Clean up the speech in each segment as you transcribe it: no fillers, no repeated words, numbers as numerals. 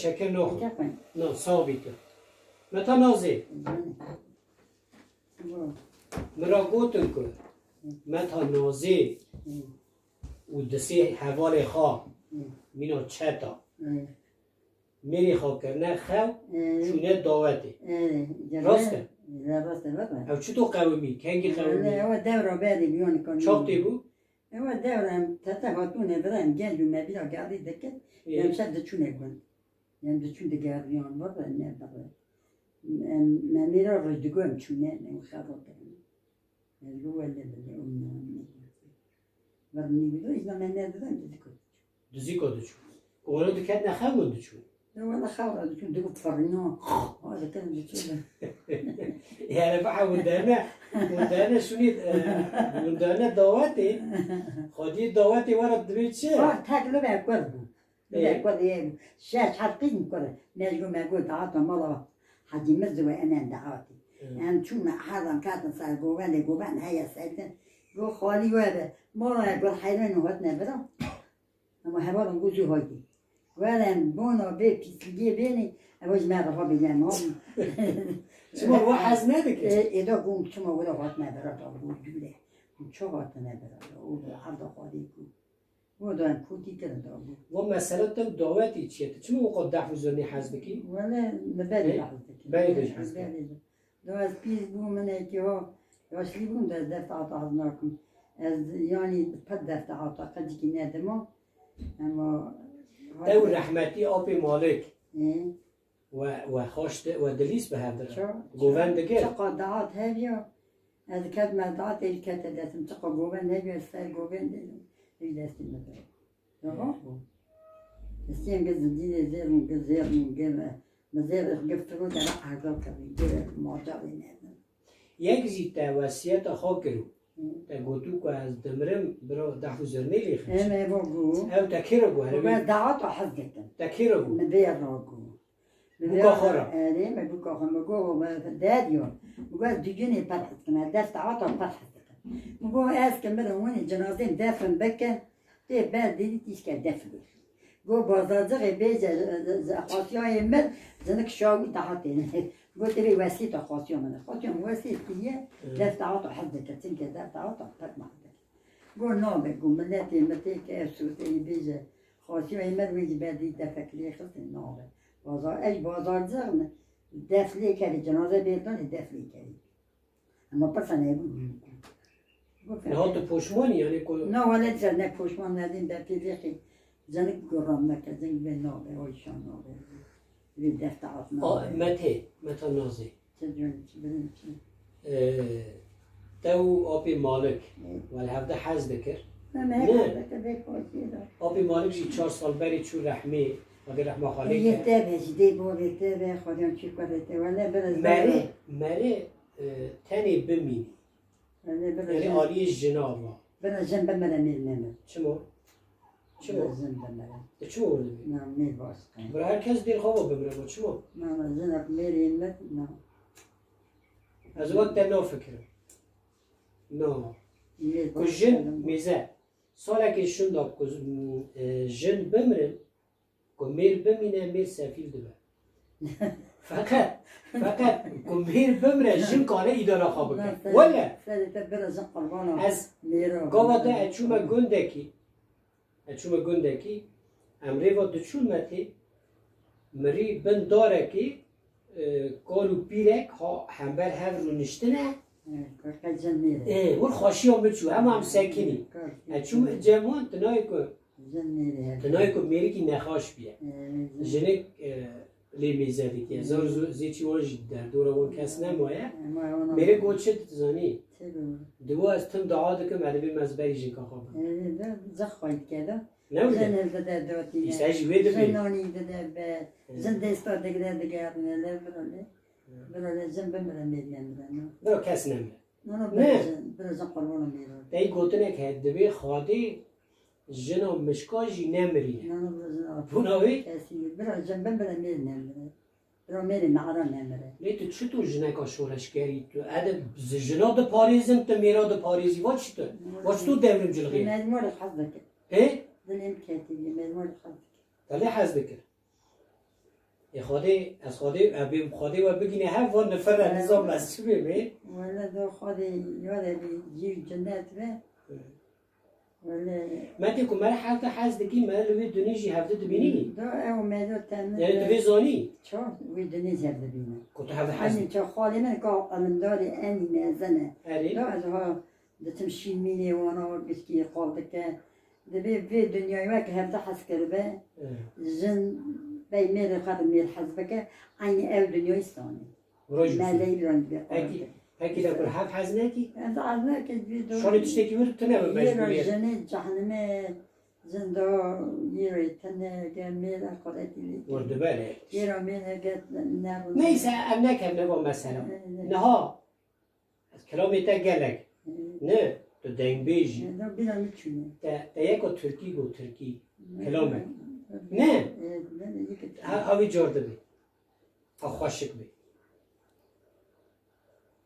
شکر نخور نه ثابته متا نازه مرا گوتن که متا نازه و دسی حوال خواه مینا چتا میری خواه کرنه خو چونه داوته راسته؟ راسته او چطور قومی؟ کنگی قومی؟ نه او دور بعدی بیان کنی چاقتی بود؟ او دورم تتا هاتونه برن گنج و مبیلا گردی دکت یم شد دچونه کن یم دچون دگردیان بابا نه بابا من میرا رو دگویم چونه نه خبر کنم رو ولی بله اون ورنی بیدو اینا من ندادم دوزی کدو چون اولا دکت نخواه چون والله خاور دكتور دكتور فرنا هذا كان دكتور يعني بقى ودانا شنيد ودانا دواتي خدي دواتي ورا الدبيت شيء تاكلوا بقى كوربو بقى كوربو شاش حرقين كوربو نجوا ما قلت تعاطى مرة حدي مزوا أنا دعاتي أنا شو ما هذا كاتن صار جوان هيا ساكن جو خالي وهذا مرة يقول حيران وهاتنا بدر أما هبارا نقول هاي ولا بونا بيسليه بيني أوج ما رفع بيجان هم شو هو حزنة دك إذا قوم شو ما ولا هات ما برا أقول جوله شو هات ما برا أقول عرض خاليكو وده كوتي كده أقول ومسألة دعواتي تشيت شو هو قد دعوة زرني حزبكي ولا مبالي حزبك بالي حزبك ده بيس بو من هيك ياش لي بون ده دفع عطاهناكم يعني بدفع عطا قد كنا دمو أما تو رحمتی آب مالک و خوشت و دلیس به هم داره گووند دیگه چقدر دعات هایا از کد مدعات ای کت دستم چقدر گووند هایا سر گووند ای دستم نداره نه استیم گزیده زیرم گزیرم مزیر گفتگو در عرضه کردیم گیر ماجرای نه یک زیت وصیت آخا کرو تقولوا كواز دمرم برو دحو زرنيلي خمس. ما بقول. أو تكيرو هربي. وما دعوت حزتك. تكيرو. مدير راجو. بكاخرة. أنا ما بكاخرة ما جو ما داديو. بقول تجيني فرحت كنا دفت عطا فرحتك. بقول أسكن بدو وين جنازين دفن بكة. تي بعد دي تيجي دفن. جو بازار بيجا خاطيا يمد زنك شاوي تحتين. قلت لي وسيط خاطيا من خاطيا وسيط هي دفت عطا حدك تنك دفت عطا فرق معك. قول نابك قول ملاتي متيك أسوتي بيجا خاطيا يمد ويجي بعد دفك لي خلص نابك. بازار أي بازار زرنا دفلي كذي جنازة بيتون دفلي كذي. أما بس أنا يقول. نهاد پوشمانی یعنی کو نه ولی زنگ پوشمان ندیم در پیشی زنگ گرام نکرد زنگ به نابه وایشان نابه وی دفت عاط نابه متا نازی چجوری بدون چی تو آبی مالک ولی هفته حز دکر نه آبی مالک جی 4 سال بری چو رحمی ولی رحمه خالی یه تبه جدی بود یه تبه خودم چی کرده ولی برای مره تنی بمینی یعنی عالی جناب برای زن بمرم میل چمو؟ چمو؟ زن بمرم چمو بردی؟ نه میل باز کنم برای هر کس دیر خواب بمره با چمو؟ نه زن میل نه از وقت در نو فکرم نه که جن میزه ساله که شون داد که جن بمرن که میر بمینه میر سفیل دوه فقط که میر بمره جن کانه ایداره خواب بکن ولی از گاوته اچومه گندکی امری و دچون متی مری بند داره که کالو پیرک ها همبر هر رو نشتنه ور خوشی هم بچو هم سکنی اچوم جمعان تنایی که میری که نخواش بیه جنک لی میزدی که زار زیچی واجد در دور اون کس نمایه میره گوچه تزانی دو از تم دعا دکم عربی مزبری جنکا خواب زخ خواهید کرده نه زن داده داتی ایستایش ویده بی زنانی داده به زن دستا دگره دگره براله زن بمرن میریم برا کس نمیره نه برا زن قربانو میره دایی گوتنه که دبی خواهدی جنا مشکاجی نمیرینه نه برا زن بوناوی؟ برا زن بمرن میره برا میره معرا نمیره لی تو چطور جنکا شورشگری تو اده جنا ده پاریزم تا میرا ده پاریزی وا چی تو؟ وا چطور دورم جلغیه؟ مزمور حظ دکر هی؟ دلیم کتیبی مزمور حظ دکر دلی حز دکر از خودی و بگینه هر وان نفر نظام از چی ببین ولا دو خودي يولا بيجي جنات به ولا ما تيكو مرة حالتا حاز دكي مرة لوي دونيجي هفته دبيني دو او مدو تن يعني دوي زوني شو ويدني زبد بينا كنت هفته حاز أنا شو خالي من قا أمنداري أني مازنة أري دو أزها دتمشي ميني وانا بسكي قالتك دبي في دنيا وك هفته حس كربه جن بي مير خاطر مير حسبك عيني او دنيا يستاني وراجو ما لي بران بي هكي دا كل حال حاز ناكي أنت عزنا كدبي شوني تشتكي ورد تنام يرى مجبورية جنة جهنم زندو يرى تنا جميل قرأتي ورد بالي يرى من هجت نابو نيسا أمناك أبنبو مثلا نها كلامي تا قالك نه تو دنگ بیجی ده بينا متشونه تا یکو ترکی گو ترکی کلامه نه هاوی جورده بی خوشک بی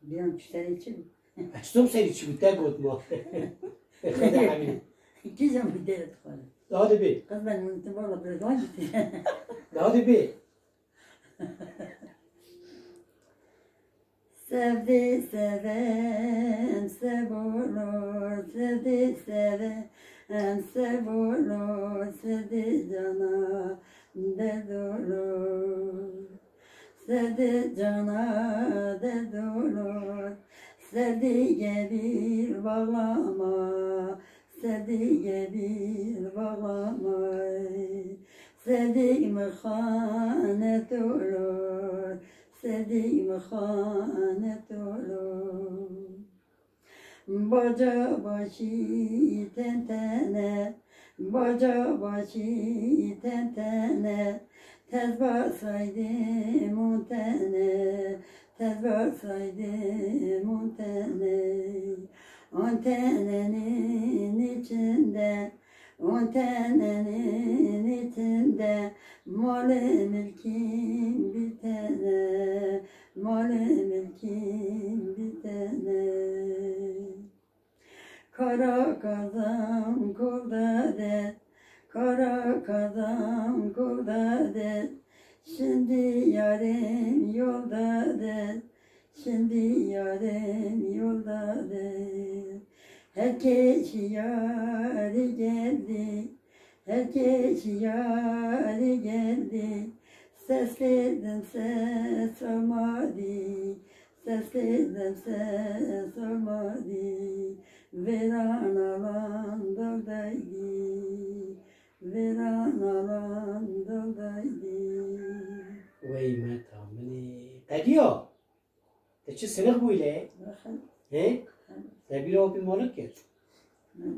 بينا تشتري شو اشتم سری چی بود تا گوت ما خدا همین كيزا مدير تقول داده بی قبل من تبغى بريطانيا داده بی Sevdi seven sevulur, sevdi seven sevulur, sevdi cana ded olur. Sevdi cana ded olur, sevdiğe bir bağlama, sevdiğe bir bağlama. Sevdiğim hanet olur, sevdiğim hanet olur. Baca başı tentene, baca başı tentene, tez basaydım on tane, tez basaydım on tane. On tanenin içinde, on tanenin içinde, malı mülkim bir tane, malı mülkim bir tane. Kara kazan kulda det, kara kazan kulda det, şimdi yarım yolda det, şimdi yarım yolda det. Herkes yâri geldi, herkes yâri geldi. Sesledim ses olmadı, sesledim ses olmadı. Veran alan dağdaydı, veran alan dağdaydı. وای ما تامنی قدیا تا چه سنخ بویله هه تبیره آبی مالک کرد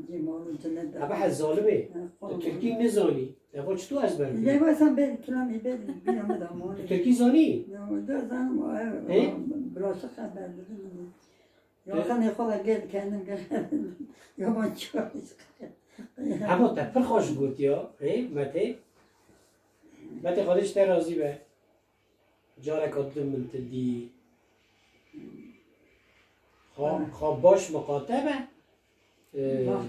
جمال جنت ابا حد ظالمه تو ترکی نزانی ابا چطور از بر ده واسم به کلامی به بیام دامونه ترکی زانی ده زنم براسه خبر بدونم یا خانه خدا گرد کردم یا من چوارش اما تا پر خوش بود یا مته خودش تا راضی به جاره کدوم من تدی خواب باش مقاطبه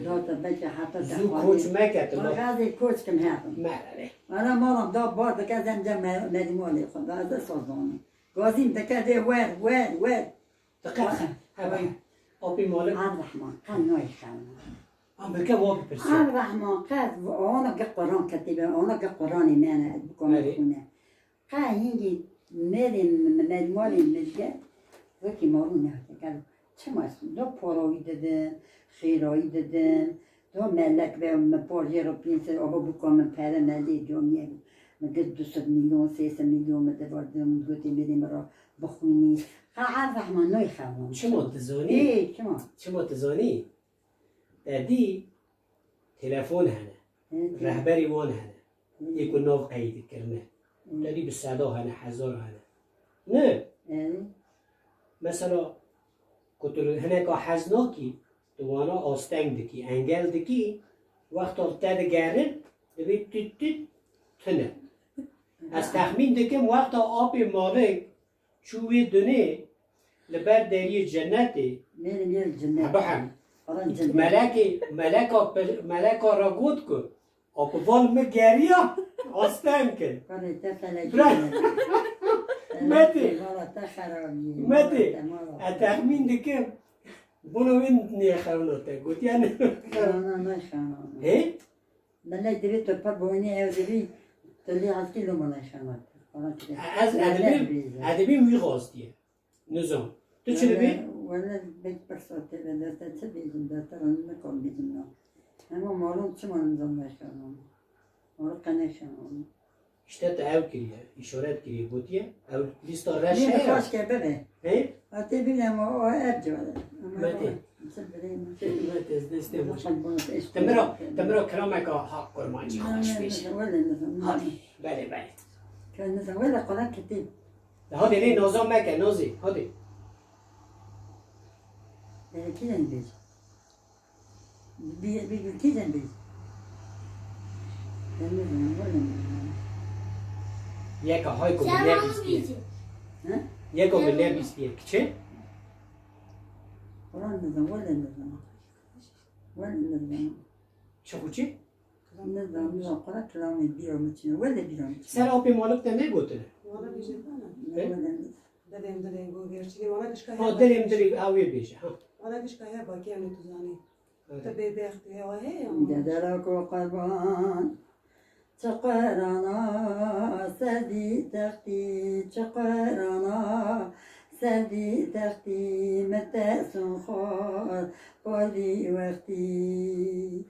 داتا بچه حتی زو کوچ مکت ما غازی کوچ کم هستم مره أنا مرة داب بار بكذا جمع مجموعة خد هذا صدقني قاسم تكذا وين دقیق آبی مالک عبد الرحمن كان نوعي كان بکه وابی پرسی عبد الرحمن قاد أنا قرآن كتبه أنا قرآني ما أنا بكم هنا قا هنجي مدي مجموعة ملجأ وكي مارونه قال چما دو پاروی دادن خیرایی دادن دو ملک به پارجه رو پینسه آبا بکن من پره ملی جامعه مگه 200 میلیون 300 میلیون مده باردم گوتی میریم را بخونی عبد الرحمن نوی خوام چما تزانی؟ ای چما تزانی؟ دادی تلفن هنه رهبری وان هنه یکو ناو قید کرنه دادی به صدا هنه هزار هنه نه مثلا کتر هنه که حزناکی دوانا آستنگ دکی انگل دکی وقت آفتاد گرن دوید تیت تنه از تخمین دکم وقت آب مالک چوی دونه لبر دری جنتی میریم یه جنت بحم قرآن جنت ملک را گود که اقوال مگریا آستان کن کاری تفلکی متی والا تخرابی متی تخمین دکم بونو این نیخونوته گوتیان نه نشانم هی؟ بله دوی تو پر بونی او دوی تلی از کیلو من نشانم از ادبی میخواستیه نظام تو چی بی؟ ولی بیت برساته بدست چه بیدیم دستران نکن بیدیم نه اما معلوم چه من نظام نشانم معلوم قنشانم işte de ev kiriye, işaret kiriye gotiye, ev lista reş نه heye. خوش که ببه Hey? آتی بینم او اب جواله Mete. چه بریم Evet, ez de istemiyor. خد بونس ایش Temiro krameka hak kurmancı hoş beş. ولی نظام Hadi, bele bele. که نظام ولی قلق کتیم Hadi ne nazam meke, nazi, hadi. کیزن بیش بگو کیزن بیش نظام ولی نظام Yeka hayko bile istiye. ها Yeko bile istiye. Kiçe? قرآن نظام ولی نظام ولی نظام Çakuçi? نظام قرآن کلامی بیرم چینه ولی بیرم Sen api malık da ne gotine? Valla bir şey bana. ولی Dedem bu gerçeği valla kışka Ha derim derim avi beşe. Ha. Valla kışka ya bak yani tuzani. Tabii bekti ya hey ya. جدلك قربان تقرانا سدي تختي تقرانا سدي تختي متى سنخار قولي وقتي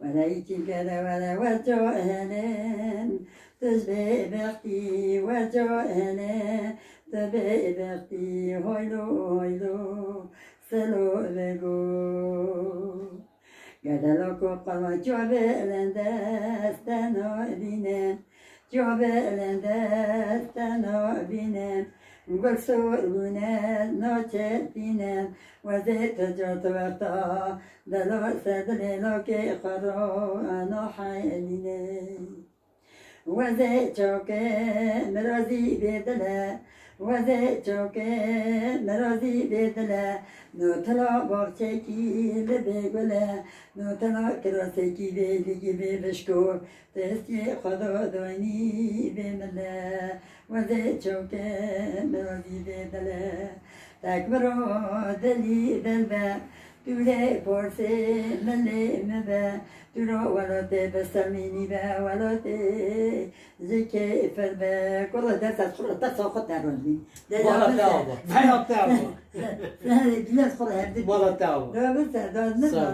وليت كذا ولا وجوهنن تشبه بختي وجوهنن تبه بختي هيلو هيلو سلو بگو گدلکو قلم جوابلن دستنو بینن جوابلن دستنو بینن گل سرونه نوچه بینن وزیت جات وقتا دلو سدلنو که خرو انو حیلینه وزیت چوکه مرازی بدله وزه چوکه مرازی بدله نوتلا باغچکی لبه گله نوتلا کراسکی بیلگی بشکو دستی خدا دانی بمله وزه چوکه مرازی بدله تکبرو دلی دلبه دوله پرسه مله مبه دورو ولاته بسرمینی به ولاته زکی فربه کلا درست از خود تا ساخت دروندی Bala tava. Bala tava. نه دیگه از خود هردی Bala tava. دو بسر دو